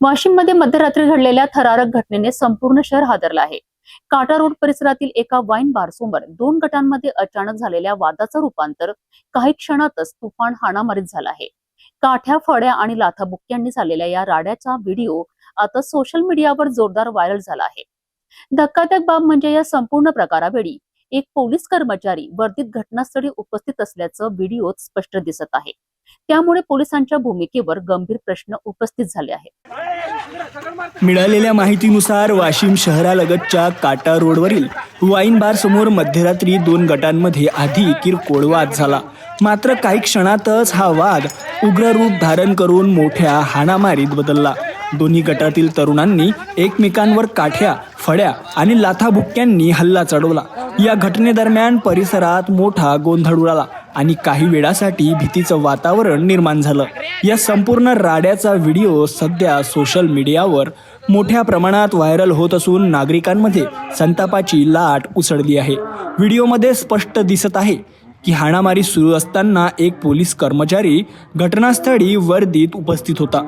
वाशिममध्ये मध्यरात्री घडलेल्या थरारक घटनेने संपूर्ण शहर हादरलं आहे. काटा रोड परिसरातील एका वाईन बार समोर दोन गटांमध्ये अचानक झालेल्या वादाचं रूपांतर काही क्षणातच तुफान हाणामारीत झालं आहे. काठ्या, फड्या आणि लाथाबुक्क्यांनी झालेल्या या राड्याचा व्हिडिओ आता सोशल मीडियावर जोरदार व्हायरल झाला आहे. धक्कादायक बाब म्हणजे या संपूर्ण प्रकारावेळी एक पोलीस कर्मचारी वर्दीत घटनास्थळी उपस्थित असल्याचं व्हिडिओत स्पष्ट दिसत आहे. त्यामुळे पोलिसांच्या भूमिकेवर गंभीर प्रश्न उपस्थित झाले आहेत. मिळालेल्या माहितीनुसार वाशिम शहरालगतच्या काटा रोडवरील वाईन बार समोर मध्यरात्री दोन गटांमध्ये आधी किरकोळ वाद झाला. मात्र काही क्षणातच हा वाद उग्र रूप धारण करून मोठ्या हाणामारीत बदलला. दोन्ही गटातील तरुणांनी एकमेकांवर काठ्या, फड्या आणि लाथाबुक्क्यांनी हल्ला चढवला. या घटनेदरम्यान परिसरात मोठा गोंधळ उडाला आणि काही वेळासाठी भीतीचं वातावरण निर्माण झालं. या संपूर्ण राड्याचा व्हिडिओ सध्या सोशल मीडियावर मोठ्या प्रमाणात व्हायरल होत असून नागरिकांमध्ये संतापाची लाट उसळली आहे. व्हिडिओमध्ये स्पष्ट दिसत आहे की हाणामारी सुरू असताना एक पोलीस कर्मचारी घटनास्थळी वर्दीत उपस्थित होता.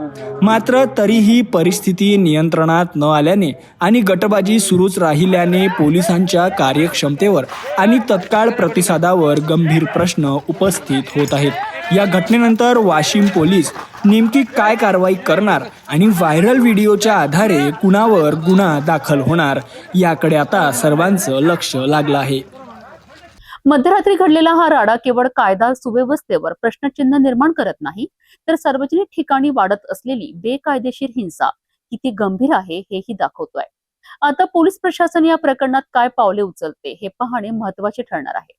मात्र तरीही परिस्थिती नियंत्रणात न आल्याने आणि गटबाजी सुरूच राहिल्याने पोलिसांच्या कार्यक्षमतेवर आणि तत्काळ प्रतिसादावर गंभीर प्रश्न उपस्थित होत आहेत. या घटनेनंतर वाशिम पोलीस नेमकी काय कारवाई करणार आणि व्हायरल व्हिडिओच्या आधारे कुणावर गुन्हा दाखल होणार याकडे आता सर्वांचं लक्ष लागलं आहे. मध्यरात्री घडलेला हा राडा केवळ कायदा सुव्यवस्थेवर प्रश्नचिन्ह निर्माण करत नाही, तर सार्वजनिक ठिकाणी वाढत असलेली बेकायदेशीर हिंसा किती गंभीर आहे हेही दाखवतोय. आता पोलीस प्रशासन या प्रकरणात काय पावले उचलते हे पाहणे महत्त्वाचे ठरणार आहे.